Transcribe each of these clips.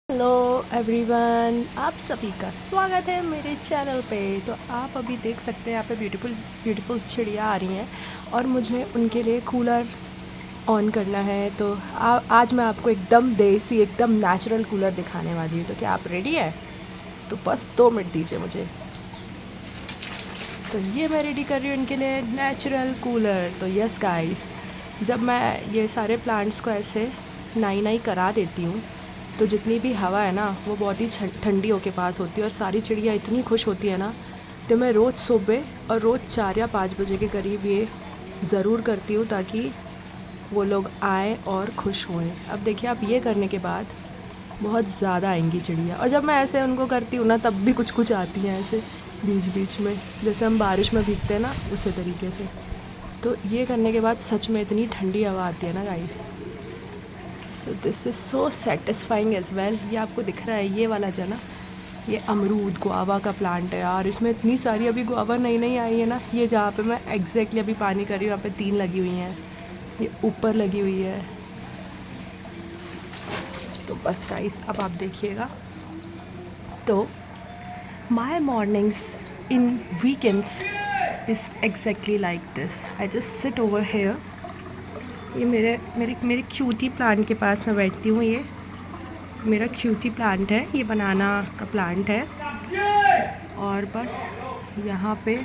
Hello everyone, आप सभी का स्वागत है मेरे चैनल पे। तो आप अभी देख सकते हैं यहाँ पे ब्यूटीफुल ब्यूटीफुल चिड़िया आ रही हैं और मुझे उनके लिए कूलर ऑन करना है। तो आज मैं आपको एकदम देसी एकदम नेचुरल कूलर दिखाने वाली हूँ। तो क्या आप रेडी हैं? तो बस 2 मिनट दीजिए मुझे। तो ये मैं रेडी कर रही हूँ इनके लिए नेचुरल कूलर। तो यस गाइस, जब मैं ये सारे प्लांट्स को ऐसे नाई नाई करा देती हूँ तो जितनी भी हवा है ना वो बहुत ही ठंडी हो के पास होती है और सारी चिड़िया इतनी खुश होती है ना। तो मैं रोज़ सुबह और रोज़ 4 या 5 बजे के करीब ये ज़रूर करती हूँ ताकि वो लोग आए और खुश हुए। अब देखिए, आप ये करने के बाद बहुत ज़्यादा आएंगी चिड़िया। और जब मैं ऐसे उनको करती हूँ ना तब भी कुछ कुछ आती हैं ऐसे बीच बीच में, जैसे हम बारिश में भीगते हैं ना उसी तरीके से। तो ये करने के बाद सच में इतनी ठंडी हवा आती है ना guys. So this is so satisfying as well. ये आपको दिख रहा है ये वाला जो है ना, ये अमरूद गुआवा का प्लांट है यार। इसमें इतनी सारी अभी गुआवा नई नई आई है ना। ये जहाँ पे मैं एग्जैक्टली अभी पानी कर रही हूँ वहाँ पे 3 लगी हुई हैं, ये ऊपर लगी हुई है। तो बस गाइस, अब आप देखिएगा। तो my mornings in weekends is exactly like this. I just sit over here. ये मेरे क्यूटी प्लांट के पास मैं बैठती हूँ। ये मेरा क्यूटी प्लांट है, ये बनाना का प्लांट है। और बस यहाँ पे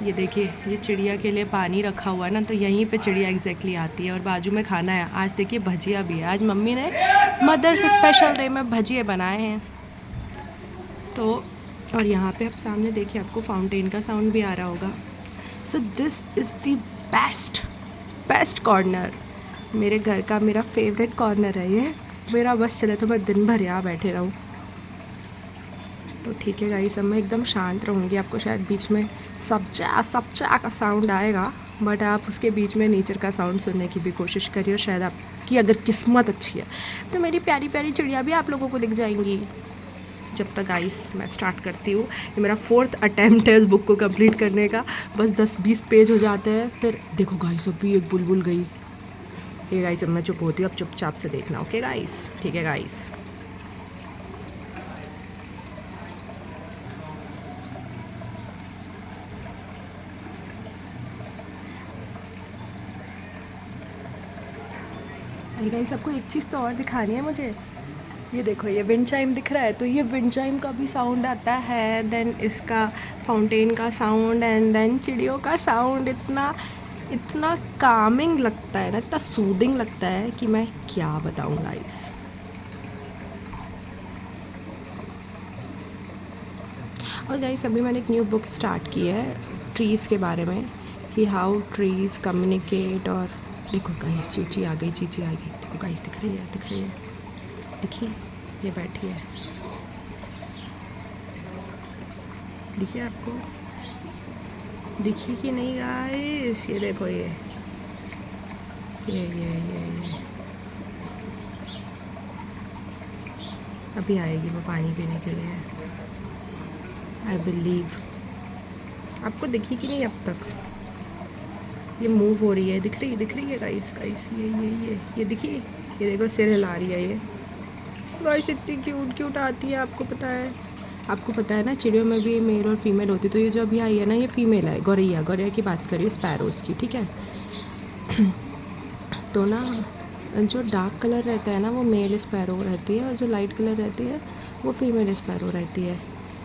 ये देखिए, ये चिड़िया के लिए पानी रखा हुआ है ना, तो यहीं पे चिड़िया एग्जैक्टली आती है। और बाजू में खाना है। आज देखिए भजिया भी है। आज मम्मी ने मदर्स स्पेशल डे में भजिए बनाए हैं। तो और यहाँ पे आप सामने देखिए, आपको फाउंटेन का साउंड भी आ रहा होगा। So this is the best corner मेरे घर का। मेरा फेवरेट कॉर्नर है ये मेरा। बस चले तो मैं दिन भर यहाँ बैठे रहूँ। तो ठीक है गाइस, अब मैं एकदम शांत रहूँगी। आपको शायद बीच में सब्जा का साउंड आएगा, बट आप उसके बीच में नेचर का साउंड सुनने की भी कोशिश करिए। और शायद आपकी अगर किस्मत अच्छी है तो मेरी प्यारी प्यारी चिड़िया भी आप लोगों को दिख जाएंगी। जब तक गाइस मैं स्टार्ट करती हूँ, ये मेरा 4th अटैम्प्ट है इस बुक को कंप्लीट करने का। बस 10-20 पेज हो जाते हैं, फिर देखो गाइस अभी एक बुलबुल गई। ये गाइस अब मैं चुप होती हूँ, अब चुपचाप से देखना। ओके गाइस, ठीक है गाइस। और गाइस आपको एक चीज़ तो और दिखानी है मुझे। ये देखो, ये विंड चाइम दिख रहा है। तो ये विंड चाइम का भी साउंड आता है, देन इसका फाउंटेन का साउंड, एंड देन चिड़ियों का साउंड। इतना इतना कामिंग लगता है ना, इतना सूदिंग लगता है कि मैं क्या बताऊँ गाइस। और गाइस अभी मैंने एक न्यू बुक स्टार्ट की है ट्रीज़ के बारे में, कि हाउ ट्रीज़ कम्युनिकेट। और देखो गाइस, चीची आ गई, चीची आ गई। देखो गाइस, दिख रही है, देखिए ये बैठी है, देखिए आपको दिखी कि नहीं गाइस। ये देखो, ये अभी आएगी वो पानी पीने के लिए, आई बिलीव। आपको दिखी कि नहीं अब तक? ये मूव हो रही है, दिख रही है गाइस। ये दिखी, ये देखो सिर हिला रही है ये गाइस। इतनी क्यूट आती है। आपको पता है ना, चिड़ियों में भी मेल और फीमेल होती है। तो ये जो अभी आई है ना, ये फीमेल है। गौरैया की बात करिए, स्पैरोज़ की, ठीक है। तो ना, जो डार्क कलर रहता है ना वो मेल स्पैरो रहती है, और जो लाइट कलर रहती है वो फीमेल स्पैरो रहती है।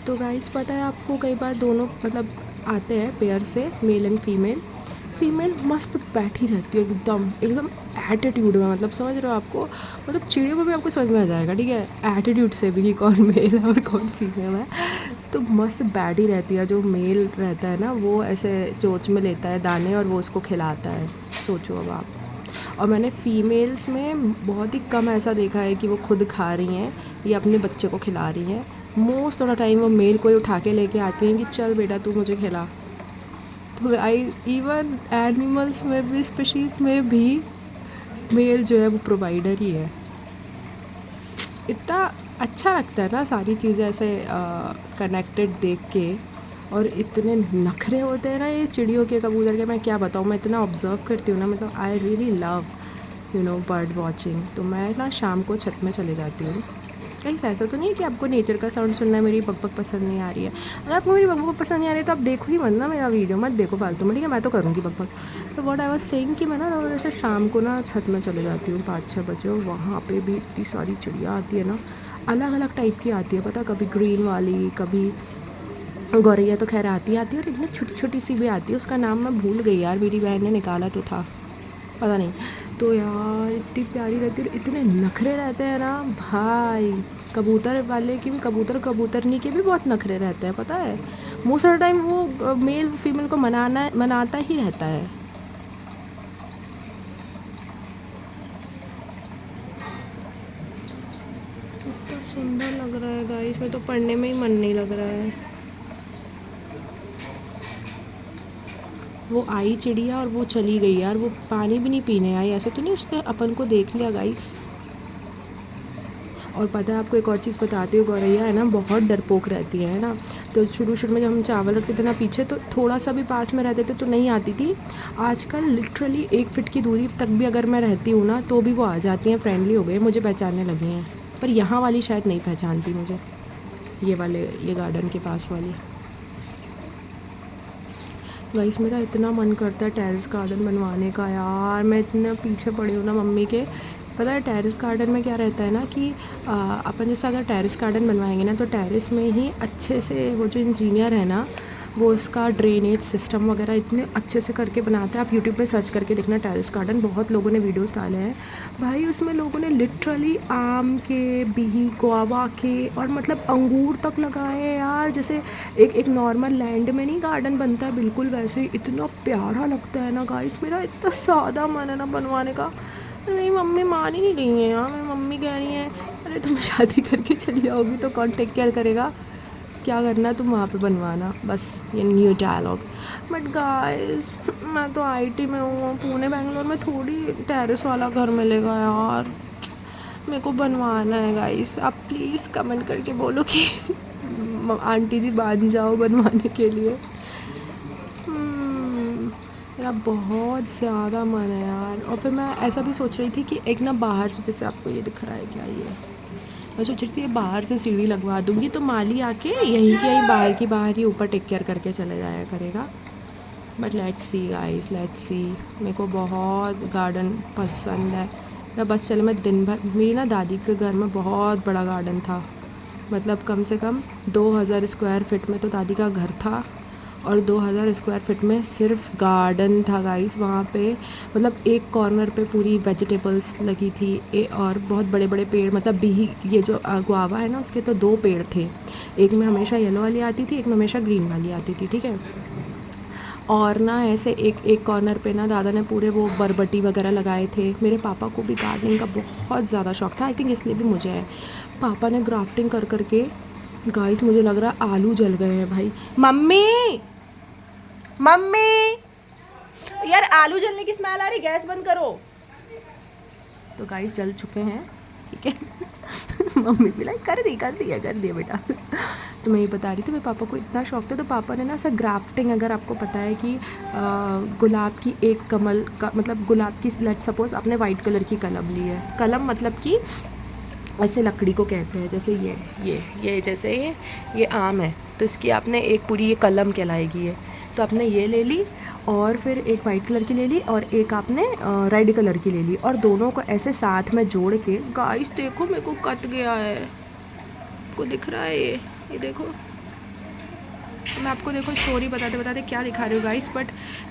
तो गाइस पता है आपको, कई बार दोनों मतलब आते हैं पेयर से, मेल एंड फीमेल मस्त बैठी रहती है एकदम एटीट्यूड में। मतलब समझ रहे हो आपको, मतलब चिड़ियों में भी आपको समझ में आ जाएगा, ठीक है, एटीट्यूड से भी कि कौन मेल है और कौन फीमेल है। तो मस्त बैठी रहती है। जो मेल रहता है ना वो ऐसे चोंच में लेता है दाने और वो उसको खिलाता है। सोचो अब आप। और मैंने फ़ीमेल्स में बहुत ही कम ऐसा देखा है कि वो खुद खा रही हैं या अपने बच्चे को खिला रही हैं। मोस्ट ऑफ द टाइम वो मेल को ही उठा के लेके आती हैं कि चल बेटा तू मुझे खिला। तो इवन एनिमल्स में भी, स्पीशीज़ में भी मेल जो है वो प्रोवाइडर ही है। इतना अच्छा लगता है ना सारी चीज़ें ऐसे कनेक्टेड देख के। और इतने नखरे होते हैं ना ये चिड़ियों के, कबूतर के, मैं क्या बताऊँ। मैं इतना ऑब्ज़र्व करती हूँ ना, मतलब I really love bird watching. तो मैं ना शाम को छत में चले जाती हूँ। कहीं ऐसा तो नहीं है कि आपको नेचर का साउंड सुनना है, मेरी बकबक पसंद नहीं आ रही है। अगर आपको मेरी बकबक पसंद नहीं आ रही है तो आप देखो ही मत ना मेरा वीडियो, मत देखो फालतू में, ठीक है। मैं तो करूँगी बकबक। तो व्हाट आई वाज सेइंग कि मैं ना जैसे शाम को ना छत में चले जाती हूँ 5-6 बजे, और वहाँ पे भी इतनी सारी चिड़िया आती है ना, अलग अलग टाइप की आती है, पता, कभी ग्रीन वाली, कभी गौरैया तो खैर आती है, और इतनी छोटी छोटी सी भी आती है, उसका नाम मैं भूल गई यार, मेरी बहन ने निकाला तो था, पता नहीं। तो यार इतनी प्यारी रहती है, इतने नखरे रहते हैं ना भाई। कबूतर वाले की भी, कबूतरनी के भी बहुत नखरे रहते हैं, पता है। मोस्ट ऑफ द टाइम वो मेल फीमेल को मनाता ही रहता है। इतना सुंदर लग रहा है गाइस, मैं तो पढ़ने में ही मन नहीं लग रहा है। वो आई चिड़िया और वो चली गई यार, वो पानी भी नहीं पीने आई, ऐसे तो नहीं उसने अपन को देख लिया गाइस। और पता है आपको एक और चीज़ बताती हूँ, गौरैया है ना बहुत डरपोक रहती है ना। तो शुरू में जब हम चावल रखते थे ना पीछे, तो थोड़ा सा भी पास में रहते थे तो नहीं आती थी। आजकल लिटरली 1 फीट की दूरी तक भी अगर मैं रहती हूँ ना तो भी वो आ जाती हैं, फ्रेंडली हो गई, मुझे पहचानने लगी हैं। पर यहाँ वाली शायद नहीं पहचानती मुझे, ये गार्डन के पास वाली। गाइस मेरा इतना मन करता है टेरेस गार्डन बनवाने का यार, मैं इतना पीछे पड़ी हूँ ना मम्मी के। पता है टेरेस गार्डन में क्या रहता है ना कि अपन जैसे अगर टेरेस गार्डन बनवाएंगे ना, तो टेरेस में ही अच्छे से वो जो इंजीनियर है ना, वो उसका ड्रेनेज सिस्टम वगैरह इतने अच्छे से करके बनाता है। आप यूट्यूब पे सर्च करके देखना टेरेस गार्डन, बहुत लोगों ने वीडियोस डाले हैं भाई। उसमें लोगों ने लिटरली आम के, बिही, गुआवा के और मतलब अंगूर तक लगाए हैं यार। जैसे एक नॉर्मल लैंड में नहीं गार्डन बनता है, बिल्कुल वैसे ही इतना प्यारा लगता है ना गाइस। मेरा इतना ज़्यादा मन है ना बनवाने का। मेरी मम्मी मान ही नहीं रही है यार। मेरी मम्मी कह रही है अरे तुम शादी करके चली जाओगी तो कौन टेक केयर करेगा, क्या करना है तुम वहाँ पे बनवाना, बस ये न्यू डायलॉग। बट गाइस मैं तो आईटी में हूँ, पुणे बेंगलोर में थोड़ी टेरेस वाला घर मिलेगा यार। मेरे को बनवाना है गाइस, आप प्लीज़ कमेंट करके बोलो कि आंटी जी मान जाओ बनवाने के लिए। मेरा बहुत ज़्यादा मन है यार। और फिर मैं ऐसा भी सोच रही थी कि एक ना बाहर से, जैसे आपको ये दिख रहा है क्या, ये मैं सोच रही थी ये बाहर से सीढ़ी लगवा दूँगी तो माली आके यहीं के यहीं बाहर की बाहर ही ऊपर टेक केयर करके चले जाया करेगा। But let's see guys, let's see. मेरे को बहुत गार्डन पसंद है। मैं बस चले, मैं दिन भर, मेरी ना दादी के घर में बहुत बड़ा गार्डन था, मतलब कम से कम 2000 स्क्वायर फीट में तो दादी का घर था, और 2000 स्क्वायर फीट में सिर्फ गार्डन था गाइस वहाँ पे। मतलब एक कॉर्नर पे पूरी वेजिटेबल्स लगी थी, और बहुत बड़े बड़े पेड़, मतलब बिही, ये जो गुआवा है ना उसके तो 2 पेड़ थे। एक में हमेशा येलो वाली आती थी, एक में हमेशा ग्रीन वाली आती थी, ठीक है। और ना ऐसे एक कॉर्नर पे ना दादा ने पूरे वो बरबटी वगैरह लगाए थे। मेरे पापा को भी गार्डनिंग का बहुत ज़्यादा शौक था, आई थिंक इसलिए भी मुझे है। पापा ने ग्राफ्टिंग कर करके गाइस, मुझे लग रहा है आलू जल गए हैं भाई। मम्मी मम्मी यार आलू जलने की स्मेल आ रही, गैस बंद करो। तो गाइस जल चुके हैं, ठीक है। मम्मी भी लाइक कर दिया बेटा। तो मैं ये बता रही थी मेरे पापा को इतना शौक था, तो पापा ने ना ऐसा ग्राफ्टिंग, अगर आपको पता है कि गुलाब की एक कमल का, मतलब गुलाब की, लेट सपोज आपने वाइट कलर की कलम ली है, कलम मतलब कि ऐसे लकड़ी को कहते हैं, जैसे ये जैसे ये आम है तो इसकी आपने एक पूरी ये कलम कहलाएगी है, तो आपने ये ले ली, और फिर एक वाइट कलर की ले ली, और एक आपने रेड कलर की ले ली, और दोनों को ऐसे साथ में जोड़ के, गाइस देखो मेरे को कट गया है, आपको दिख रहा है ये देखो। मैं आपको देखो स्टोरी बताते बताते क्या दिखा रही हूँ गाइस, बट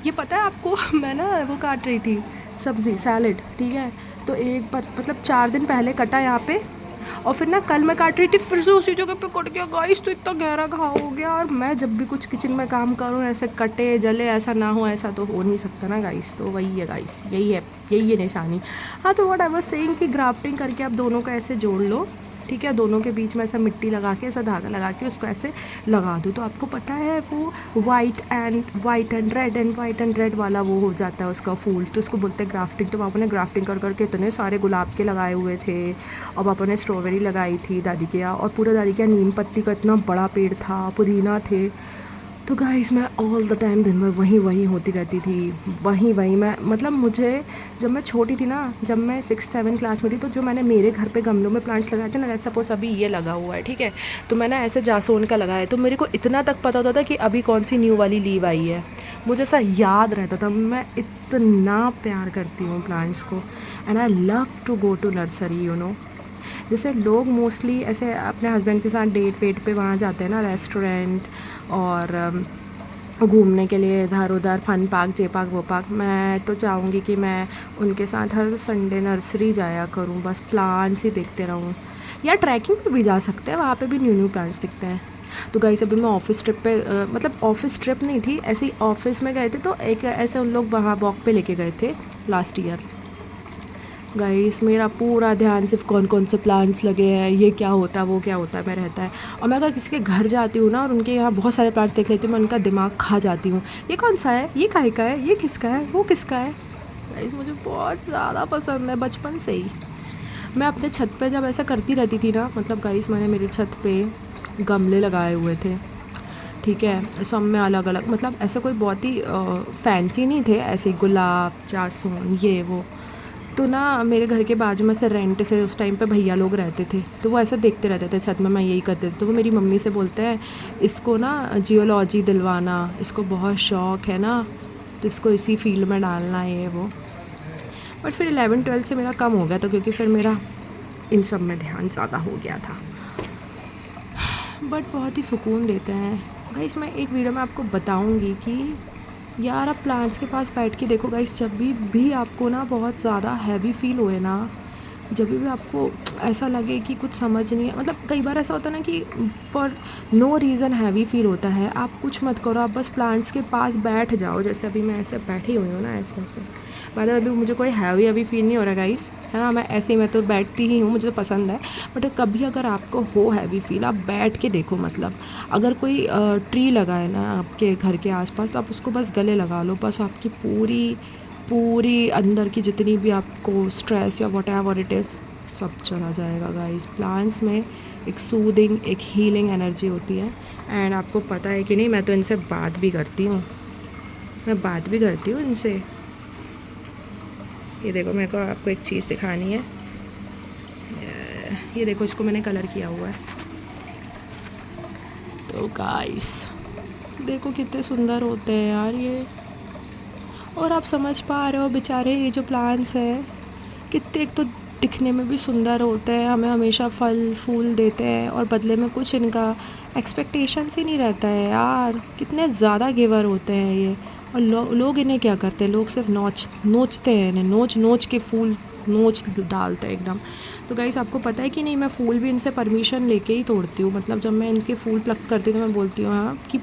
ये पता है आपको, मैं ना वो काट रही थी सब्ज़ी, सैलेड, ठीक है। तो एक बार मतलब 4 दिन पहले कटा यहाँ पे, और फिर ना कल मैं काट रही थी फिर से उसी जगह पे कट गया गाइस। तो इतना गहरा घाव हो गया, और मैं जब भी कुछ किचन में काम करूँ ऐसे कटे जले ऐसा ना हो, ऐसा तो हो नहीं सकता ना गाइस। तो वही है गाइस, यही है निशानी। हाँ, तो व्हाट आई वाज सेइंग कि ग्राफ्टिंग करके आप दोनों को ऐसे जोड़ लो, ठीक है। दोनों के बीच में ऐसा मिट्टी लगा के, ऐसा धागा लगा के उसको ऐसे लगा दो, तो आपको पता है वो वाइट एंड रेड वाला वो हो जाता है उसका फूल, तो उसको बोलते हैं ग्राफ्टिंग। तो पापा ने ग्राफ्टिंग कर करके इतने सारे गुलाब के लगाए हुए थे, और पापा ने स्ट्रॉबेरी लगाई थी दादी के यहाँ, और पूरा दादी के यहाँ नीम पत्ती का इतना बड़ा पेड़ था, पुदीना थे। तो गाइस मैं ऑल द टाइम दिन भर वहीं होती रहती थी, वहीं मैं मतलब मुझे जब मैं छोटी थी ना, जब मैं 6-7 क्लास में थी, तो जो मैंने मेरे घर पे गमलों में प्लांट्स लगाए थे ना, लेट्स सपोज अभी ये लगा हुआ है, ठीक है, तो मैंने ऐसे जासोन का लगाया, तो मेरे को इतना तक पता होता था कि अभी कौन सी न्यू वाली लीव आई है, मुझे ऐसा याद रहता था। मैं इतना प्यार करती हूँ प्लांट्स को, and I love to go to nursery, you know. जैसे लोग मोस्टली ऐसे अपने हस्बैंड के साथ डेट वेट पे वहाँ जाते हैं ना, रेस्टोरेंट और घूमने के लिए इधर उधर, फन पार्क, जे पार्क, वो पार्क। मैं तो चाहूँगी कि मैं उनके साथ हर संडे नर्सरी जाया करूँ, बस प्लांट्स ही देखते रहूँ। या ट्रैकिंग पे भी जा सकते हैं, वहाँ पे भी न्यू न्यू प्लांट्स दिखते हैं। तो गाइस अभी मैं ऑफिस ट्रिप पे मतलब ऑफिस ट्रिप नहीं थी, ऐसे ही ऑफिस में गए थे, तो एक ऐसे उन लोग वहाँ वॉक पे लेके गए थे लास्ट ईयर। गाइस मेरा पूरा ध्यान सिर्फ कौन कौन से प्लांट्स लगे हैं, ये क्या होता है, वो क्या होता है, मैं रहता है। और मैं अगर किसी के घर जाती हूँ ना और उनके यहाँ बहुत सारे प्लांट्स देख लेती हूँ, मैं उनका दिमाग खा जाती हूँ। ये कौन सा है, ये काहे का है, ये किसका है, वो किसका है। गाइस मुझे बहुत ज़्यादा पसंद है बचपन से ही। मैं अपने छत पे जब ऐसा करती रहती थी ना, मतलब गाइस मैंने मेरी छत पे गमले लगाए हुए थे, ठीक है, सब में अलग अलग, मतलब ऐसे कोई बहुत ही फैंसी नहीं थे, ऐसे गुलाब, जासून, ये वो। तो ना मेरे घर के बाजू में से रेंट से उस टाइम पे भैया लोग रहते थे, तो वो ऐसा देखते रहते थे छत में मैं यही करते थे। तो वो मेरी मम्मी से बोलते हैं इसको ना जियोलॉजी दिलवाना, इसको बहुत शौक़ है ना, तो इसको इसी फील्ड में डालना है, ये वो। बट फिर 11-12 से मेरा कम हो गया, तो क्योंकि फिर मेरा इन सब में ध्यान ज़्यादा हो गया था। बट बहुत ही सुकून देते हैं गाइस। मैं एक वीडियो में आपको बताऊंगी कि यार आप प्लांट्स के पास बैठ के देखो गाइस, जब भी आपको ना बहुत ज़्यादा हैवी फील होए ना, जब भी आपको ऐसा लगे कि कुछ समझ नहीं है, मतलब कई बार ऐसा होता है ना कि for no reason heavy feel होता है, आप कुछ मत करो, आप बस प्लांट्स के पास बैठ जाओ। जैसे अभी मैं ऐसे बैठी हुई हूँ ना, ऐसे मतलब अभी मुझे कोई हैवी फील नहीं हो रहा गाइस, है ना, मैं ऐसे ही, मैं तो बैठती ही हूँ, मुझे तो पसंद है। बट कभी अगर आपको हो हैवी फील, आप बैठ के देखो, मतलब अगर कोई ट्री लगा है ना आपके घर के आसपास, तो आप उसको बस गले लगा लो, बस आपकी पूरी अंदर की जितनी भी आपको स्ट्रेस या व्हाटएवर इट इज़, सब चला जाएगा गाइस। प्लांट्स में एक सूदिंग, एक हीलिंग एनर्जी होती है। एंड आपको पता है कि नहीं, मैं तो इनसे बात भी करती हूँ, इनसे। ये देखो, मेरे को आपको एक चीज़ दिखानी है, ये देखो, इसको मैंने कलर किया हुआ है। तो गाइस देखो कितने सुंदर होते हैं यार ये। और आप समझ पा रहे हो बेचारे, ये जो प्लांट्स हैं कितने, एक तो दिखने में भी सुंदर होते हैं, हमें हमेशा फल फूल देते हैं, और बदले में कुछ इनका एक्सपेक्टेशंस ही नहीं रहता है यार। कितने ज़्यादा गिवर होते हैं ये। और लोग इन्हें क्या करते हैं, लोग सिर्फ नोचते हैं इन्हें, नोच के फूल नोच डालते हैं एकदम। तो गाइस आपको पता है कि नहीं, मैं फूल भी इनसे परमिशन लेके ही तोड़ती हूँ। मतलब जब मैं इनके फूल प्लक करती हूँ तो मैं बोलती हूँ हाँ कि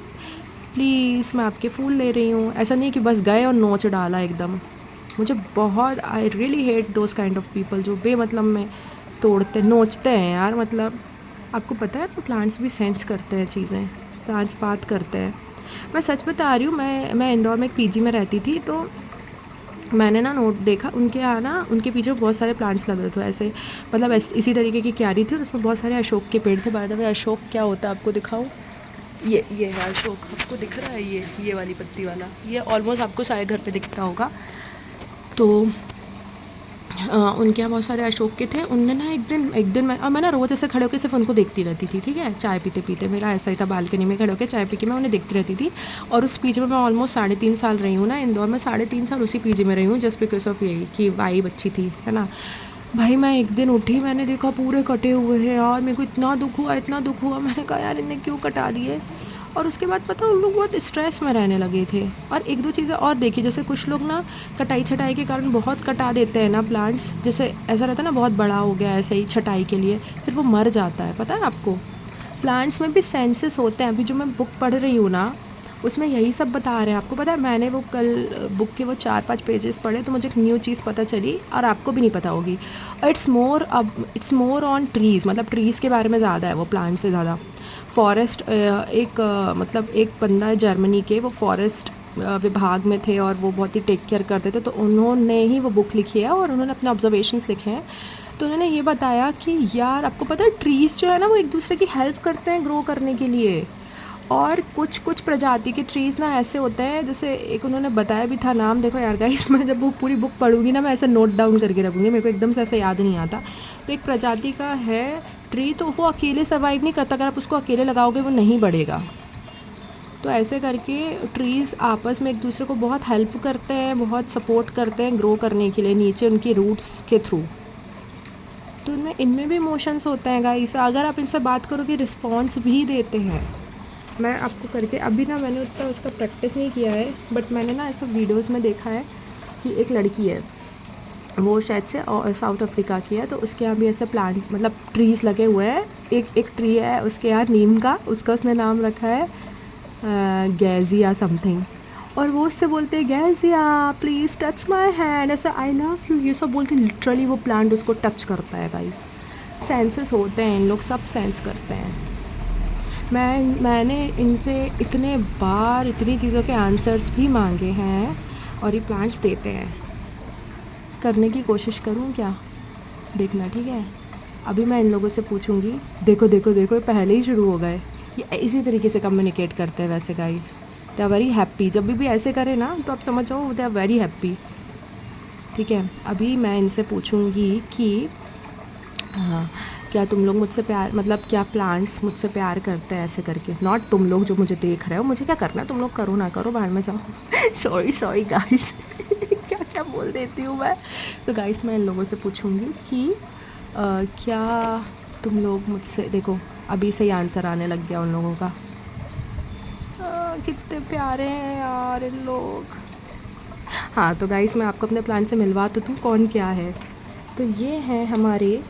प्लीज़ मैं आपके फूल ले रही हूँ, ऐसा नहीं कि बस गए और नोच डाला एकदम। मुझे बहुत, I really hate those kind of people जो बेमतलब में तोड़ते नोचते हैं यार। मतलब आपको पता है प्लांट्स भी सेंस करते हैं चीज़ें, प्लांट्स बात करते हैं। मैं सच बता रही हूँ, मैं इंदौर में एक पीजी में रहती थी, तो मैंने ना नोट देखा उनके यहाँ ना, उनके पीछे बहुत सारे प्लांट्स लगे थे ऐसे, मतलब इसी तरीके की क्यारी थी, और उसमें बहुत सारे अशोक के पेड़ थे। बाय द वे अशोक क्या होता है आपको दिखाऊँ, ये है अशोक, आपको दिख रहा है, ये वाली पत्ती वाला, ये ऑलमोस्ट आपको सारे घर पे दिखता होगा। तो उनके यहाँ बहुत सारे अशोक के थे। उनने ना एक दिन मैं ना रोज़ ऐसे खड़े होकर सिर्फ उनको देखती रहती थी, ठीक है, चाय पीते पीते। मेरा ऐसा ही था, बालकनी में खड़े होकर चाय पी के मैं उन्हें देखती रहती थी। और उस पीजी में मैं ऑलमोस्ट 3.5 साल रही हूँ ना इंदौर में, 3.5 साल उसी पीजी में रही हूँ, जस्ट बिकॉज ऑफ यही कि वाइब अच्छी थी, है ना। भाई मैं एक दिन उठी, मैंने देखा पूरे कटे हुए हैं यार, मेरे को इतना दुख हुआ। मैंने कहा यार इन्हें क्यों कटा दिए। और उसके बाद पता उन लोग बहुत स्ट्रेस में रहने लगे थे। और एक दो चीज़ें और देखी, जैसे कुछ लोग ना कटाई छटाई के कारण बहुत कटा देते हैं ना प्लांट्स, जैसे ऐसा रहता है ना बहुत बड़ा हो गया ऐसे ही छटाई के लिए, फिर वो मर जाता है। पता है आपको, प्लांट्स में भी सेंसेस होते हैं। अभी जो मैं बुक पढ़ रही हूँ ना, उसमें यही सब बता रहे हैं। आपको पता है, मैंने वो कल बुक के वो 4-5 पेजेस पढ़े, तो मुझे एक न्यू चीज़ पता चली, और आपको भी नहीं पता होगी। इट्स मोर ऑन ट्रीज़, मतलब ट्रीज़ के बारे में ज़्यादा है वो, प्लांट से ज़्यादा। फॉरेस्ट मतलब एक बंदा है जर्मनी के, वो फॉरेस्ट विभाग में थे, और वो बहुत ही टेक केयर करते थे, तो उन्होंने ही वो बुक लिखी है, और उन्होंने अपने ऑब्जर्वेशंस लिखे हैं। तो उन्होंने ये बताया कि यार आपको पता है ट्रीज़ जो है ना, वो एक दूसरे की हेल्प करते हैं ग्रो करने के लिए। और कुछ कुछ प्रजाति के ट्रीज़ ना ऐसे होते हैं, जैसे एक उन्होंने बताया भी था नाम, देखो यार गाइस मैं जब वो पूरी बुक पढ़ूंगी ना मैं ऐसे नोट डाउन करके रखूँगी, मेरे को एकदम से ऐसे याद नहीं आता। तो एक प्रजाति का है ट्री, तो वो अकेले सर्वाइव नहीं करता, अगर आप उसको अकेले लगाओगे वो नहीं बढ़ेगा। तो ऐसे करके ट्रीज़ आपस में एक दूसरे को बहुत हेल्प करते हैं, बहुत सपोर्ट करते हैं ग्रो करने के लिए नीचे उनकी रूट्स के थ्रू। तो इनमें भी इमोशंस होते हैं गाइस, अगर आप इनसे बात करो कि रिस्पॉन्स भी देते हैं। मैं आपको करके अभी ना मैंने उतना उसका प्रैक्टिस नहीं किया है, बट मैंने ना ऐसा वीडियोस में देखा है कि एक लड़की है, वो शायद से साउथ अफ्रीका की है, तो उसके यहाँ भी ऐसे प्लांट मतलब ट्रीज़ लगे हुए हैं। एक ट्री है उसके यहाँ नीम का, उसका उसने नाम रखा है गैजिया समथिंग, और वो उससे बोलते हैं गैजिया प्लीज़ टच माय हैंड, ऐसा आई लव यू, ये सब बोलते हैं। लिटरली वो प्लांट उसको टच करता है गाइस। सेंसेस होते हैं इन लोग, सब सेंस करते हैं। मैंने इनसे इतने बार इतनी चीज़ों के आंसर्स भी मांगे हैं और ये प्लांट्स देते हैं। करने की कोशिश करूँ क्या, देखना ठीक है। अभी मैं इन लोगों से पूछूंगी, देखो देखो देखो ये पहले ही शुरू हो गए, ये इसी तरीके से कम्युनिकेट करते हैं वैसे guys. They are very happy, जब भी ऐसे करें ना तो आप समझ जाओ दे आर वेरी हैप्पी, ठीक है। अभी मैं इनसे पूछूंगी कि हाँ क्या तुम लोग मुझसे प्यार, मतलब क्या प्लांट्स मुझसे प्यार करते हैं, ऐसे करके। नॉट तुम लोग जो मुझे देख रहे हो, मुझे क्या करना है, तुम लोग करो ना करो, बाहर में जाओ। सॉरी गाइस क्या क्या बोल देती हूँ मैं। तो गाइस मैं इन लोगों से पूछूंगी कि क्या तुम लोग मुझसे, देखो अभी से ही आंसर आने लग गया उन लोगों का। कितने प्यारे हैं यार इन लोग। हाँ तो गाइस मैं आपको अपने प्लान से मिलवा तो दूँ कौन क्या है। तो ये हैं हमारे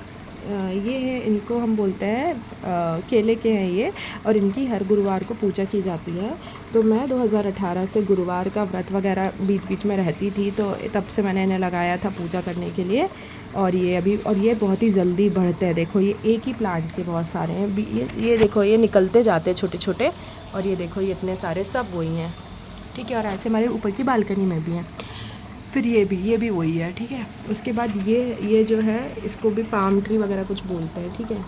ये है, इनको हम बोलते हैं केले के हैं ये, और इनकी हर गुरुवार को पूजा की जाती है। तो मैं 2018 से गुरुवार का व्रत वगैरह बीच बीच में रहती थी, तो तब से मैंने इन्हें लगाया था पूजा करने के लिए। और ये बहुत ही जल्दी बढ़ते हैं, देखो ये एक ही प्लांट के बहुत सारे हैं। ये देखो ये निकलते जाते हैं छोटे छोटे, और ये देखो ये इतने सारे सब वही हैं, ठीक है। और ऐसे हमारे ऊपर की बालकनी में भी हैं। फिर ये भी वही है, ठीक है। उसके बाद ये जो है इसको भी पाम ट्री वगैरह कुछ बोलते हैं, ठीक है।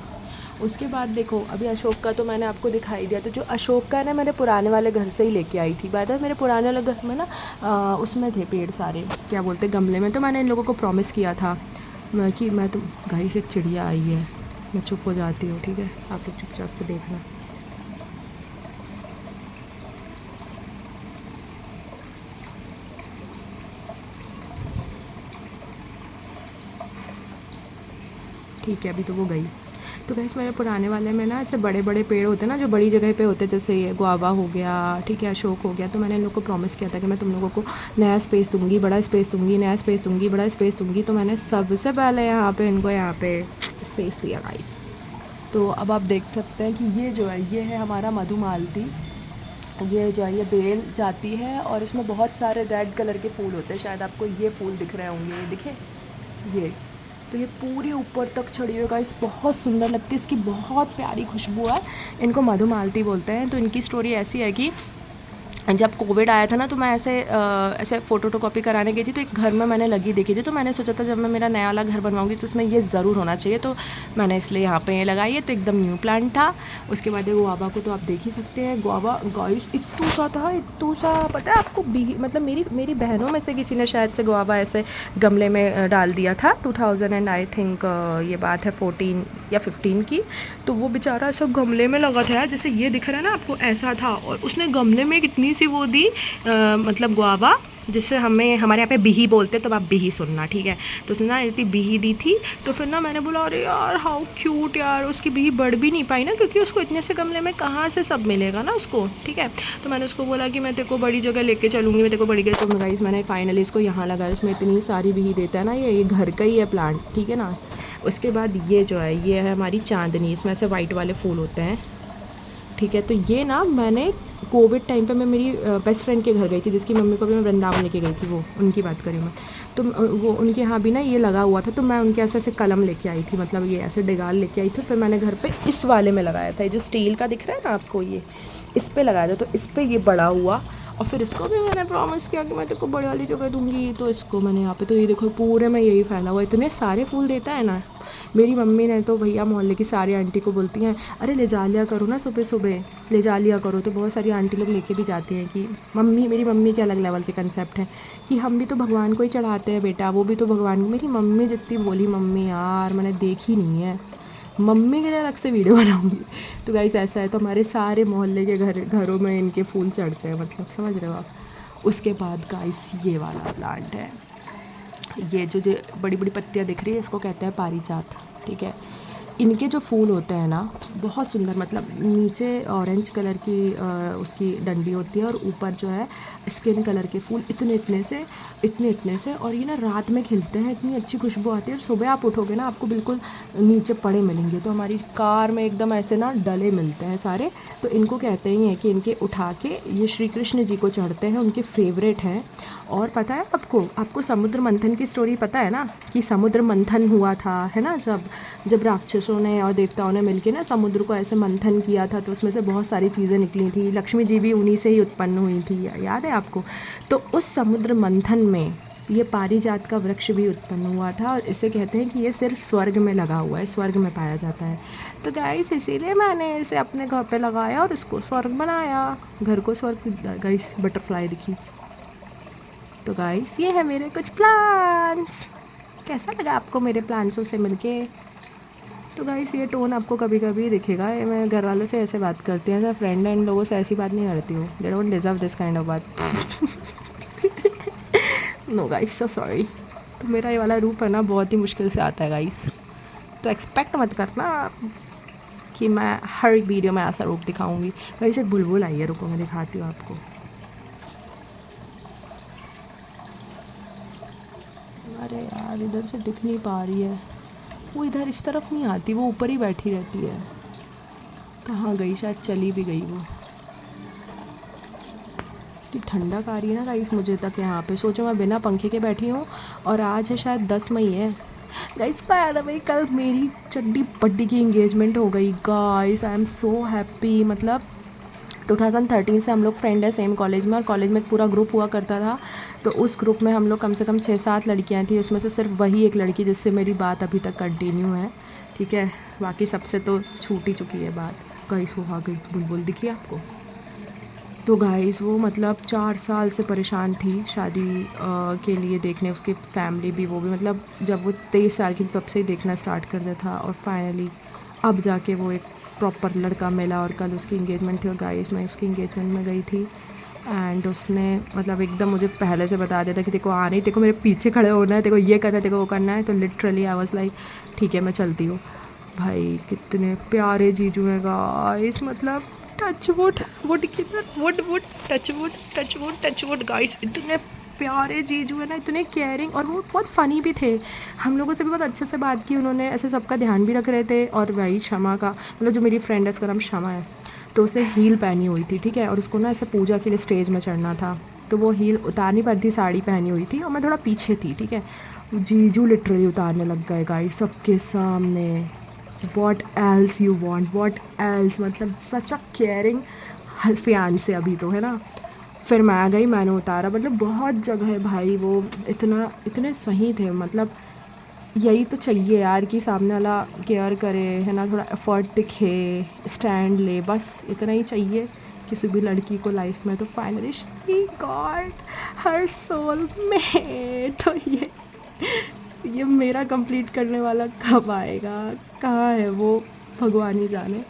उसके बाद देखो अभी अशोक का तो मैंने आपको दिखाई दिया। तो जो अशोक का है ना, मेरे पुराने वाले घर से ही लेके आई थी। बात है मेरे पुराने वाले घर में ना उसमें थे पेड़ सारे, क्या बोलते गमले में। तो मैंने इन लोगों को प्रॉमिस किया था कि मैं तो गाइस एक चिड़िया आई है, मैं चुप हो जाती हूँ, ठीक है। आप लोग चुपचाप से देखना। ठीक है अभी तो वो गई। तो गैस मेरे पुराने वाले में ना ऐसे बड़े बड़े पेड़ होते हैं ना, जो बड़ी जगह पे होते हैं, जैसे ये गुआवा हो गया, ठीक है, अशोक हो गया। तो मैंने इन लोग को प्रॉमिस किया था कि मैं तुम लोगों को नया स्पेस दूंगी, बड़ा स्पेस दूंगी, नया स्पेस दूंगी, बड़ा स्पेस दूंगी। तो मैंने सबसे पहले यहाँ पे इनको यहाँ पे स्पेस दिया गाइस। तो अब आप देख सकते हैं कि ये जो है ये है हमारा मधुमालती। ये जो है ये बेल जाती है और इसमें बहुत सारे रेड कलर के फूल होते हैं। शायद आपको ये फूल दिख रहे होंगे, ये दिखे ये। तो ये पूरी ऊपर तक चढ़ी हुई गाइस, बहुत सुंदर लगती है, इसकी बहुत प्यारी खुशबू है। इनको मधुमालती बोलते हैं। तो इनकी स्टोरी ऐसी है कि जब कोविड आया था ना, तो मैं ऐसे फ़ोटो कॉपी कराने गई थी, तो एक घर में मैंने लगी देखी थी। तो मैंने सोचा था जब मैं मेरा नया वाला घर बनवाऊंगी तो उसमें ये ज़रूर होना चाहिए। तो मैंने इसलिए यहाँ पे ये लगाई है। तो एकदम न्यू प्लांट था। उसके बाद गुआवा को तो आप देख ही सकते हैं। गुआवा गाइस इत्तू सा था, इत्तू सा। पता है आपको मतलब मेरी बहनों में से किसी ने शायद से गुआवा ऐसे गमले में डाल दिया था 2000 एंड आई थिंक ये बात है 14 या 15 की। तो वो बेचारा सब गमले में लगा था यार, जैसे ये दिख रहा है ना आपको, ऐसा था। और उसने गमले में कितनी सी वो दी मतलब गुआवा, जिससे हमें हमारे यहाँ पे बिही बोलते, तो आप बिही सुनना, ठीक है। तो उसने ना इतनी बिही दी थी। तो फिर ना मैंने बोला अरे यार हाउ क्यूट यार, उसकी बिही बढ़ भी नहीं पाई ना, क्योंकि उसको इतने से गमले में कहाँ से सब मिलेगा ना उसको, ठीक है। तो मैंने उसको बोला कि मैं तेरे को बड़ी जगह लेके चलूँगी, मैं तेरे को बड़ी जगह। तो गाइस मैंने फाइनली इसको यहाँ लगाया। उसमें इतनी सारी बिही देता है ना, ये घर का ही है प्लांट, ठीक है ना। उसके बाद ये जो है ये है हमारी चांदनी, इसमें ऐसे वाइट वाले फूल होते हैं, ठीक है। तो ये ना मैंने कोविड टाइम पे मैं मेरी बेस्ट फ्रेंड के घर गई थी, जिसकी मम्मी को भी मैं वृंदावन लेके गई थी, वो उनकी बात करी मैं। तो वो उनके यहाँ भी ना ये लगा हुआ था। तो मैं उनके ऐसे कलम लेके आई थी, मतलब ये ऐसे डिगाल लेके आई थी। फिर मैंने घर पे इस वाले में लगाया था, ये जो स्टील का दिख रहा है ना आपको, ये इस पर लगाया था। तो इस पर ये बड़ा हुआ। और फिर इसको भी मैंने प्रॉमिस किया कि मैं तेरे को बड़ी वाली जगह दूँगी। तो इसको मैंने यहाँ पे, तो ये देखो पूरे में यही फैला हुआ, इतने सारे फूल देता है ना, मेरी मम्मी ने तो भैया मोहल्ले की सारी आंटी को बोलती हैं, अरे ले जा लिया करो ना, सुबह सुबह ले जा लिया करो। तो बहुत सारी आंटी लोग लेके भी जाती हैं कि मेरी मम्मी के अलग लेवल के कंसेप्ट हैं कि हम भी तो भगवान को ही चढ़ाते हैं बेटा, वो भी तो भगवान को। मेरी मम्मी जितनी बोली, मम्मी यार मैंने देखी नहीं है, मम्मी के लिए अलग से वीडियो बनाऊंगी। तो गाइस ऐसा है, तो हमारे सारे मोहल्ले के घरों में इनके फूल चढ़ते हैं, मतलब समझ रहे हो आप। उसके बाद गाइस ये वाला प्लांट है, ये जो बड़ी बड़ी पत्तियाँ दिख रही है इसको कहते हैं पारिजात, ठीक है। इनके जो फूल होते हैं ना बहुत सुंदर, मतलब नीचे ऑरेंज कलर की उसकी डंडी होती है और ऊपर जो है स्किन कलर के फूल इतने इतने से, और ये ना रात में खिलते हैं, इतनी अच्छी खुशबू आती है। और सुबह आप उठोगे ना आपको बिल्कुल नीचे पड़े मिलेंगे। तो हमारी कार में एकदम ऐसे ना डले मिलते हैं सारे। तो इनको कहते ही हैं कि इनके उठा के ये श्री कृष्ण जी को चढ़ते हैं, उनके फेवरेट हैं। और पता है आपको समुद्र मंथन की स्टोरी पता है ना, कि समुद्र मंथन हुआ था, है ना, जब राक्षसों ने और देवताओं ने मिलके ना समुद्र को ऐसे मंथन किया था, तो उसमें से बहुत सारी चीज़ें निकली थी। लक्ष्मी जी भी उन्हीं से ही उत्पन्न हुई थी, याद है आपको। तो उस समुद्र मंथन में ये पारिजात का वृक्ष भी उत्पन्न हुआ था, और इसे कहते हैं कि ये सिर्फ स्वर्ग में लगा हुआ है, स्वर्ग में पाया जाता है। तो गाइस इसीलिए मैंने इसे अपने घर पे लगाया और इसको स्वर्ग बनाया, घर को स्वर्ग। गाइस बटरफ्लाई दिखी। तो गाइस ये है मेरे कुछ प्लान्स। कैसा लगा आपको मेरे प्लान्सों से मिलके। तो गाइस ये टोन आपको कभी कभी दिखेगा, ये मैं घर वालों से ऐसे बात करती हूँ, ऐसा फ्रेंड एंड लोगों से ऐसी बात नहीं करती हूँ। They don't deserve this kind of बात। No guys so sorry. तो मेरा ये वाला रूप है ना बहुत ही मुश्किल से आता है गाइस, तो एक्सपेक्ट मत करना कि मैं हर एक वीडियो में ऐसा रूप दिखाऊंगी। गाइस एक बुलबुल आई है, रुको मैं दिखाती हूँ आपको। अरे यार इधर से दिख नहीं पा रही है, वो इधर इस तरफ नहीं आती, वो ऊपर ही बैठी रहती है। कहाँ गई, शायद चली भी गई वो। कि ठंडक आ रही है ना गाइस मुझे तक यहाँ पे। सोचो मैं बिना पंखे के बैठी हूँ, और आज है शायद 10 मई है गाइस। बाय द वे कल मेरी चड्डी बड्डी की इंगेजमेंट हो गई guys, I am so happy. मतलब 2013 से हम लोग फ्रेंड है सेम कॉलेज में, और कॉलेज में एक पूरा ग्रुप हुआ करता था। तो उस ग्रुप में हम लोग कम से कम 6-7 लड़कियां थी, उसमें से सिर्फ वही एक लड़की जिससे मेरी बात अभी तक कंटिन्यू है, ठीक है। बाकी सबसे तो छूट ही चुकी है बात। गाइस वो आ गई बुलबुल, दिखी आपको। तो गाइस वो मतलब 4 साल से परेशान थी शादी के लिए देखने, उसकी फैमिली भी, वो भी, मतलब जब वो 23 साल की तब से ही देखना स्टार्ट कर दिया था, और फाइनली अब जाके वो एक प्रॉपर लड़का मिला, और कल उसकी इंगेजमेंट थी। और गाइस मैं उसकी इंगेजमेंट में गई थी, एंड उसने मतलब एकदम मुझे पहले से बता दिया था कि देखो आने, देखो मेरे पीछे खड़े होना है, देखो ये करना है, देखो वो करना है। तो लिटरली आई वाज लाइक ठीक है मैं चलती हूँ। भाई कितने प्यारे जीजू हैं गाइस, मतलब टच वुड वुड किधर, वुड टच वुड गाइस, इतने प्यारे जीजू है ना, इतने केयरिंग, और वो बहुत फ़नी भी थे। हम लोगों से भी बहुत अच्छे से बात की उन्होंने, ऐसे सबका ध्यान भी रख रहे थे। और भाई क्षमा का, मतलब जो मेरी फ्रेंड है उसका नाम क्षमा है, तो उसने हील पहनी हुई थी, ठीक है। और उसको ना ऐसे पूजा के लिए स्टेज में चढ़ना था, तो वो हील उतारनी पड़ती, साड़ी पहनी हुई थी, और मैं थोड़ा पीछे थी, ठीक है। जीजू लिटरली उतारने लग गए गाइस सबके सामने। What else you want, what else, मतलब सच अ केयरिंग फियांसे अभी तो, है ना। फिर मैं आ गई, मैंने उतारा, मतलब बहुत जगह है भाई, वो इतने सही थे। मतलब यही तो चाहिए यार कि सामने वाला केयर करे, है ना, थोड़ा एफर्ट दिखे, स्टैंड ले, बस इतना ही चाहिए किसी भी लड़की को लाइफ में। तो finally she got her soulmate. तो ये मेरा कंप्लीट करने वाला कब आएगा, कहाँ है वो, भगवान ही जाने।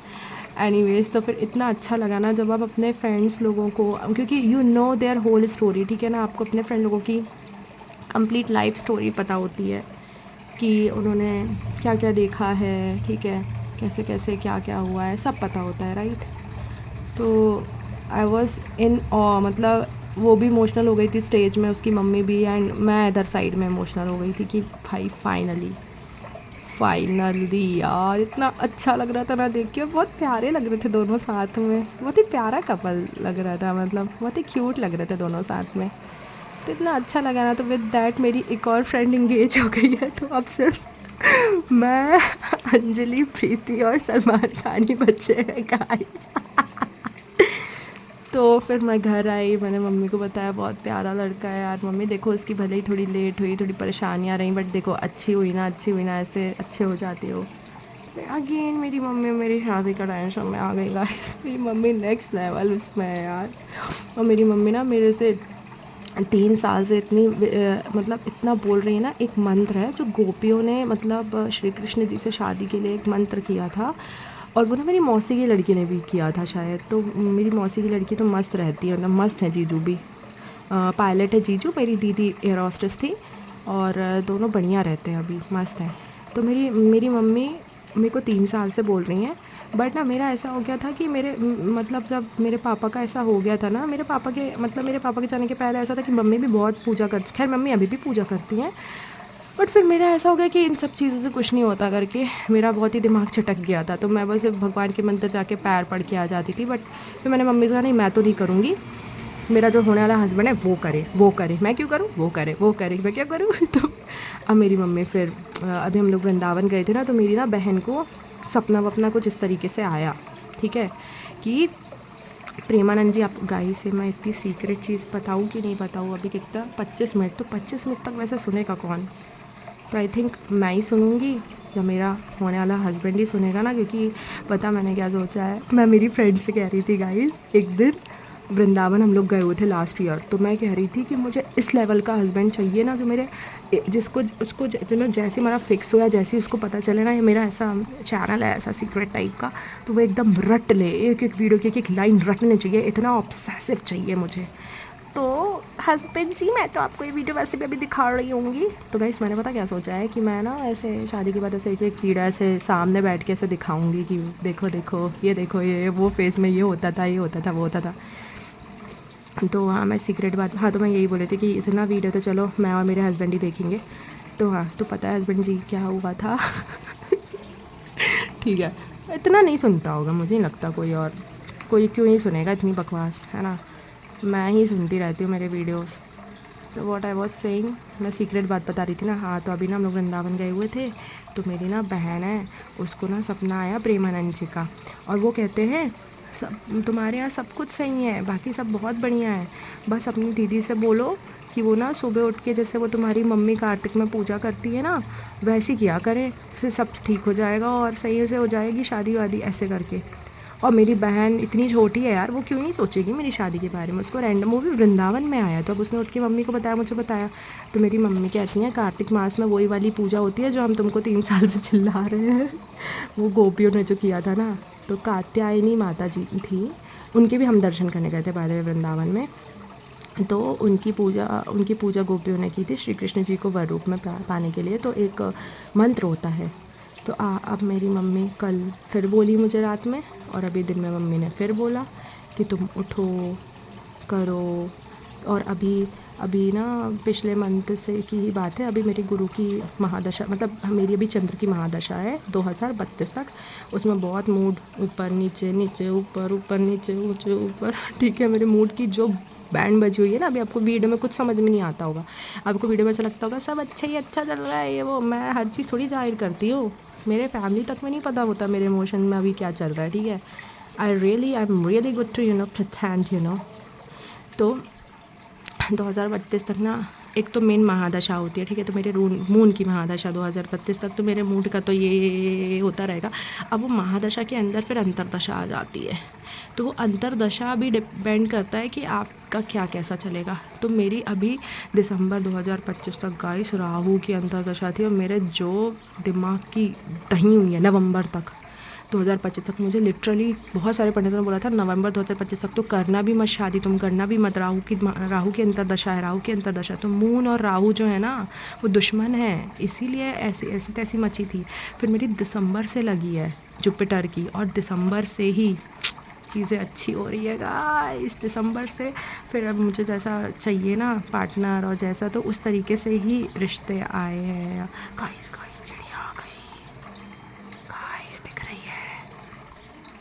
एनीवेज तो फिर इतना अच्छा लगा ना जब आप अपने फ्रेंड्स लोगों को, क्योंकि you know their whole story, ठीक है ना, आपको अपने फ्रेंड लोगों की कंप्लीट लाइफ स्टोरी पता होती है कि उन्होंने क्या क्या देखा है, ठीक है, कैसे कैसे क्या क्या हुआ है, सब पता होता है, राइट। तो आई वॉज इन ऑ, मतलब वो भी इमोशनल हो गई थी स्टेज में, उसकी मम्मी भी, एंड मैं इधर साइड में इमोशनल हो गई थी कि भाई फाइनली यार इतना अच्छा लग रहा था ना देख के। बहुत प्यारे लग रहे थे दोनों साथ में, बहुत ही प्यारा कपल लग रहा था, मतलब बहुत ही क्यूट लग रहे थे दोनों साथ में। तो इतना अच्छा लगा ना, तो विद दैट मेरी एक और फ्रेंड इंगेज हो गई है। तो अब सिर्फ मैं, अंजलि, प्रीति और सलमान खान ही बच्चे हैं गाइस। तो फिर मैं घर आई, मैंने मम्मी को बताया बहुत प्यारा लड़का है यार मम्मी, देखो उसकी भले ही थोड़ी लेट हुई, थोड़ी परेशानियाँ रहीं, बट देखो अच्छी हुई ना, अच्छी हुई ना, ऐसे अच्छे हो जाती हो। अगेन मेरी मम्मी मेरी शादी का टेंशन में आ गई गाइस। मेरी मम्मी नेक्स्ट लेवल उसमें है यार। और मेरी मम्मी ना मेरे से 3 साल से इतनी मतलब इतना बोल रही है ना। एक मंत्र है जो गोपियों ने मतलब श्री कृष्ण जी से शादी के लिए एक मंत्र किया था, और वो ना मेरी मौसी की लड़की ने भी किया था शायद। तो मेरी मौसी की लड़की तो मस्त रहती है, मतलब मस्त है। जीजू भी पायलट है जीजू, मेरी दीदी एयर होस्टेस थी, और दोनों बढ़िया रहते हैं अभी, मस्त हैं। तो मेरी मम्मी मेरे को 3 साल से बोल रही हैं, बट ना मेरा ऐसा हो गया था कि मेरे मतलब जब मेरे पापा का ऐसा हो गया था ना, मेरे पापा के जाने के पहले ऐसा था कि मम्मी भी बहुत पूजा करती, खैर मम्मी अभी भी पूजा करती हैं, बट फिर मेरा ऐसा हो गया कि इन सब चीज़ों से कुछ नहीं होता करके मेरा बहुत ही दिमाग चटक गया था। तो मैं बस भगवान के मंदिर जाके पैर पढ़ के आ जाती थी। बट फिर मैंने मम्मी से कहा नहीं, मैं तो नहीं करूँगी, मेरा जो होने वाला हस्बैंड है वो करे, मैं क्यों करूँ, वो करे, मैं क्या करूँ। तो अब मेरी मम्मी फिर अभी हम लोग वृंदावन गए थे ना, तो मेरी ना बहन को सपना वपना कुछ इस तरीके से आया, ठीक है, कि प्रेमानंद जी आप गाइस से मैं इतनी सीक्रेट चीज़ बताऊँ कि नहीं बताऊँ अभी कितना 25 मिनट, तो 25 मिनट तक वैसे सुनेगा कौन। तो आई थिंक मैं ही सुनूँगी या मेरा होने वाला हस्बैंड ही सुनेगा ना, क्योंकि पता मैंने क्या सोचा है। मैं मेरी फ्रेंड से कह रही थी गाइस, एक दिन वृंदावन हम लोग गए हुए थे लास्ट ईयर, तो मैं कह रही थी कि मुझे इस लेवल का हस्बैंड चाहिए ना, जो मेरे जिसको उसको जैसे हमारा फिक्स हो या जैसे उसको पता चले ना ये मेरा ऐसा चैनल है ऐसा सीक्रेट टाइप का, तो वो एकदम रट ले, एक एक वीडियो की एक एक लाइन रटने चाहिए, इतना ऑब्सेसिव चाहिए मुझे। तो हस्बैंड जी मैं तो आपको ये वीडियो वैसे भी अभी दिखा रही होंगी। तो गाइस मैंने पता क्या सोचा है कि मैं ना ऐसे शादी के बाद ऐसे एक एक वीडियो ऐसे सामने बैठ के ऐसे दिखाऊंगी कि देखो देखो ये देखो, ये वो फेज़ में ये होता था, ये होता था, वो होता था। तो हाँ मैं सीक्रेट बात, हाँ तो मैं यही बोल रही थी कि इतना वीडियो तो चलो मैं और मेरे हस्बैंड ही देखेंगे। तो हाँ तो पता है हस्बैंड जी क्या हुआ था। ठीक है, इतना नहीं सुनता होगा, मुझे नहीं लगता कोई क्यों ही सुनेगा इतनी बकवास, है ना। मैं ही सुनती रहती हूँ मेरे वीडियोस। तो व्हाट आई वाज सेइंग, मैं सीक्रेट बात बता रही थी ना। हाँ तो अभी ना हम लोग वृंदावन गए हुए थे, तो मेरी ना बहन है, उसको ना सपना आया प्रेमानंद जी का, और वो कहते हैं सब तुम्हारे यहाँ सब कुछ सही है, बाकी सब बहुत बढ़िया है, बस अपनी दीदी से बोलो कि वो ना सुबह उठ के जैसे वो तुम्हारी मम्मी कार्तिक में पूजा करती है ना, वैसे किया करें, फिर सब ठीक हो जाएगा और सही से हो जाएगी शादी वादी, ऐसे करके। और मेरी बहन इतनी छोटी है यार, वो क्यों नहीं सोचेगी मेरी शादी के बारे में। उसको रैंडम, वो भी वृंदावन में आया, तो अब उसने उठ के मम्मी को बताया, मुझे बताया। तो मेरी मम्मी कहती हैं कार्तिक मास में वही वाली पूजा होती है जो हम तुमको 3 साल से चिल्ला रहे हैं। वो गोपियों ने जो किया था ना, तो कात्यायनी माता जी थी, उनके भी हम दर्शन करने गए थे बाय द वे वृंदावन में। तो उनकी पूजा गोपियों ने की थी श्री कृष्ण जी को वर रूप में पाने के लिए। तो एक मंत्र होता है। तो अब मेरी मम्मी कल फिर बोली मुझे रात में, और अभी दिन में मम्मी ने फिर बोला कि तुम उठो करो। और अभी ना पिछले मंथ से की ही बात है, अभी मेरी गुरु की महादशा, मतलब मेरी अभी चंद्र की महादशा है 2032 तक। उसमें बहुत मूड ऊपर नीचे, नीचे ऊपर, ऊपर नीचे, ऊंचे ऊपर। ठीक है, मेरे मूड की जो बैंड बजी हुई है ना, अभी आपको वीडियो में कुछ समझ में नहीं आता होगा, आपको वीडियो में ऐसा लगता होगा सब अच्छा ही अच्छा चल रहा है ये वो। मैं हर चीज़ थोड़ी जाहिर करती हूँ, मेरे फैमिली तक में नहीं पता होता मेरे इमोशन में अभी क्या चल रहा है, ठीक है। I am really good to pretend. तो 2032 तक ना एक तो मेन महादशा होती है, ठीक है, तो मेरे मून की महादशा 2032 तक, तो मेरे मूड का तो ये होता रहेगा। अब वो महादशा के अंदर फिर अंतरदशा आ जाती है, तो वो अंतरदशा भी डिपेंड करता है कि आपका क्या कैसा चलेगा। तो मेरी अभी दिसंबर 2025 तक गाइस राहु की अंतरदशा थी, और मेरे जो दिमाग की दही हुई है नवंबर तक 2025 तक, मुझे लिटरली बहुत सारे पंडितों ने बोला था नवंबर 2025 तक तो करना भी मत शादी, तुम करना भी मत, राहु की अंतरदशा है, राहु की अंतरदशा। तो मून और राहु जो है ना वो दुश्मन है, इसीलिए ऐसी तैसी मची थी। फिर मेरी दिसंबर से लगी है जुपिटर की, और दिसंबर से ही चीज़ें अच्छी हो रही है गाइस, दिसंबर से। फिर अब मुझे जैसा चाहिए ना पार्टनर और जैसा, तो उस तरीके से ही रिश्ते आए हैं गाइस। चिड़िया आ गई गाइस, दिख रही है,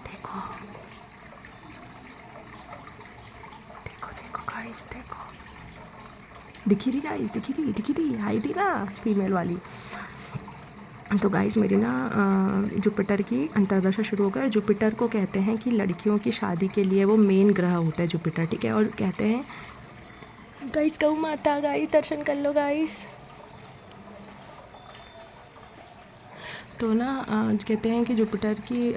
देखो देखो देखो गाइस, देखो दिखी रही गाइस, दिखी थी आई थी ना फीमेल वाली। तो गाइस मेरी ना जुपिटर की अंतर्दशा शुरू हो गई। जुपिटर को कहते हैं कि लड़कियों की शादी के लिए वो मेन ग्रह होता है जुपिटर, ठीक है। और कहते हैं गाइस गौ माता, गाइस दर्शन कर लो गाइस। तो ना कहते हैं कि जुपिटर की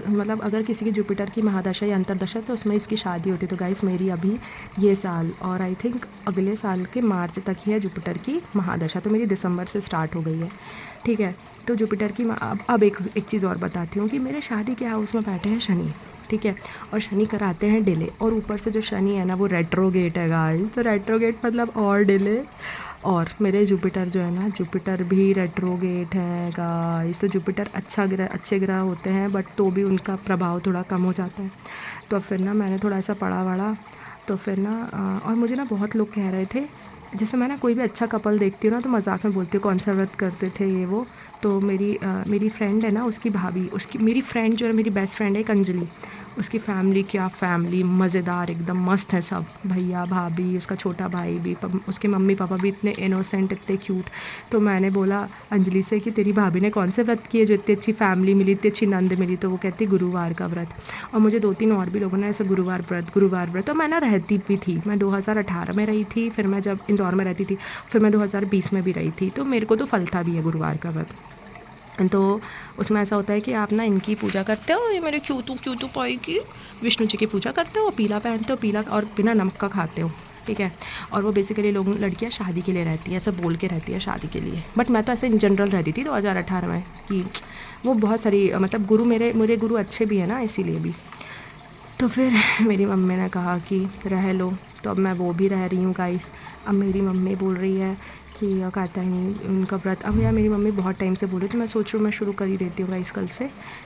मतलब अगर किसी की जुपिटर की महादशा या अंतर्दशा तो उसमें इसकी शादी होती है। तो गाइस मेरी अभी ये साल और आई थिंक अगले साल के मार्च तक ही है जुपिटर की महादशा, तो मेरी दिसंबर से स्टार्ट हो गई है, ठीक है। तो जुपिटर की अब एक चीज़ और बताती हूँ कि मेरे शादी के हाउस में बैठे हैं शनि, ठीक है। और शनि कराते हैं डिले, और ऊपर से जो शनि है ना वो रेट्रोगेट है गाइस। तो रेट्रोगेट मतलब और डिले। और मेरे जुपिटर जो है ना, जुपिटर भी रेट्रोगेट है गाइस। तो जुपिटर अच्छे ग्रह होते हैं, बट तो भी उनका प्रभाव थोड़ा कम हो जाता है। तो फिर ना मैंने थोड़ा सा पढ़ा वढ़ा, तो फिर ना और मुझे ना बहुत लोग कह रहे थे, जैसे मैं ना कोई भी अच्छा कपल देखती हूँ ना तो मजाक में बोलती हूँ कौन सा व्रत करते थे ये वो। तो मेरी फ्रेंड है ना, उसकी भाभी, उसकी मेरी फ्रेंड जो है, मेरी बेस्ट फ्रेंड है एक अंजलि, उसकी फैमिली, क्या फैमिली, मज़ेदार एकदम मस्त है सब, भैया भाभी, उसका छोटा भाई भी, उसके मम्मी पापा भी इतने इनोसेंट, इतने क्यूट। तो मैंने बोला अंजलि से कि तेरी भाभी ने कौन से व्रत किए जो इतनी अच्छी फैमिली मिली, इतनी अच्छी नंद मिली। तो वो कहती गुरुवार का व्रत। और मुझे 2-3 और भी लोगों ने ऐसे गुरुवार व्रत। तो मैं ना रहती भी थी, मैं 2018 में रही थी, फिर मैं जब इंदौर में रहती थी, फिर मैं 2020 में भी रही थी। तो मेरे को तो फलता भी है गुरुवार का व्रत। तो उसमें ऐसा होता है कि आप ना इनकी पूजा करते हो, ये मेरे क्यूटू पाई की विष्णु जी की पूजा करते हो, पीला पहनते हो, पीला और बिना नमक का खाते हो, ठीक है। और वो बेसिकली लड़कियां शादी के लिए रहती हैं, ऐसा बोल के रहती है शादी के लिए। बट मैं तो ऐसे इन जनरल रहती थी 2018 में, कि वो बहुत सारी मतलब गुरु मेरे गुरु अच्छे भी हैं ना, इसीलिए भी। तो फिर मेरी मम्मी ने कहा कि रह लो, तो अब मैं वो भी रह रही हूँ गाइस। अब मेरी मम्मी बोल रही है कि कहता नहीं उनका व्रत, अब यार मेरी मम्मी बहुत टाइम से बोल रही, तो मैं सोच रही हूँ मैं शुरू कर ही देती हूँ गाइस कल से,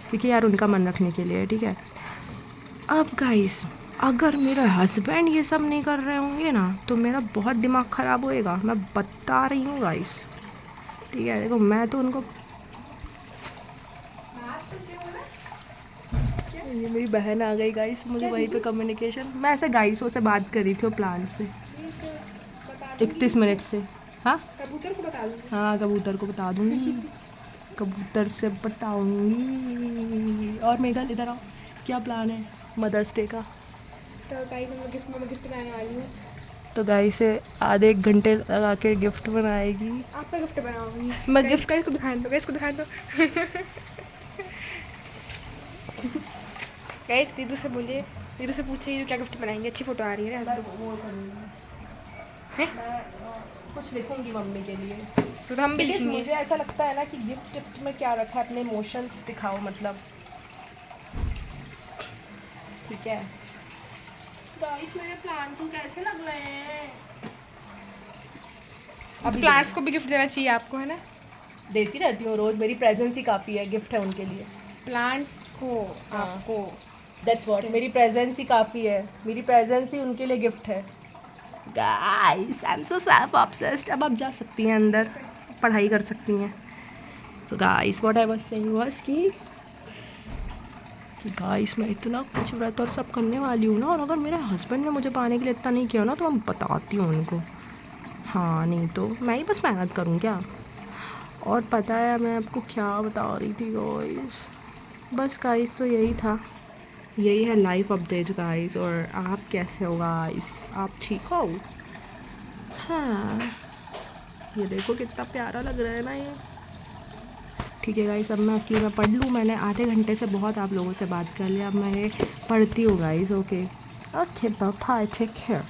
क्योंकि यार उनका मन रखने के लिए, ठीक है। अब गाइस अगर मेरे हस्बैंड ये सब नहीं कर रहे होंगे ना तो मेरा बहुत दिमाग ख़राब होएगा, मैं बता रही हूँ गाइस, ठीक है। देखो मैं तो उनको, ये मेरी बहन आ गई गाइस, मुझे वहीं पे कम्युनिकेशन, मैं ऐसे गाइसों से बात कर रही थी वो प्लान से 31 मिनट से। हाँ कबूतर को बता दूँगी। हाँ कबूतर को बता दूँगी, कबूतर से बताऊँगी। और मेघल इधर आओ, क्या प्लान है मदर्स डे का? तो गाइस मैं गिफ्ट बनाने वाली हूँ। तो गाइस से आधे 1 घंटे लगा के गिफ्ट बनाएगी। आपका गिफ्ट बनाऊंगी मैं गिफ्ट गाइस को दिखाने दो, गाइस को दिखाने दो। गाइस दीदू से बोलिए, दीदू से पूछिए क्या गिफ्ट बनाएंगे, अच्छी फोटो आ रही है ना। कुछ लिखूंगी मम्मी के लिए, तो हम भी लिखेंगे। मुझे ऐसा लगता है ना कि गिफ्ट में क्या रखा है, अपने इमोशंस दिखाओ, मतलब ठीक है। गाइस मेरे प्लान को कैसे लग रहे हैं? अब प्लांट्स को भी गिफ्ट देना चाहिए आपको, है ना। देती रहती हूँ रोज, मेरी प्रेजेंस ही काफ़ी है, गिफ्ट है उनके लिए। प्लांट्स को आपको, दैट्स व्हाट, मेरी प्रेजेंस ही काफ़ी है, मेरी प्रेजेंस ही उनके लिए गिफ्ट है। Guys I am so self obsessed. अब आप जा सकती हैं अंदर, पढ़ाई कर सकती हैं। तो guys what I was saying was कि गाइस मैं इतना कुछ व्रत और सब करने वाली हूँ ना, और अगर मेरे हस्बैंड ने मुझे पाने के लिए इतना नहीं किया ना तो मैं बताती हूँ उनको। हाँ नहीं तो मैं ही बस मेहनत करूँ क्या। और पता है मैं आपको क्या बता रही थी गाइस, बस गाइस तो यही था, यही है लाइफ अपडेट गाइस। और आप कैसे हो गाइस, आप ठीक हो? हाँ ये देखो कितना प्यारा लग रहा है ना ये, ठीक है गाइस। अब मैं असली में पढ़ लूँ, मैंने आधे घंटे से बहुत आप लोगों से बात कर लिया, अब मैं पढ़ती हूँ guys. Okay okay bye, take care.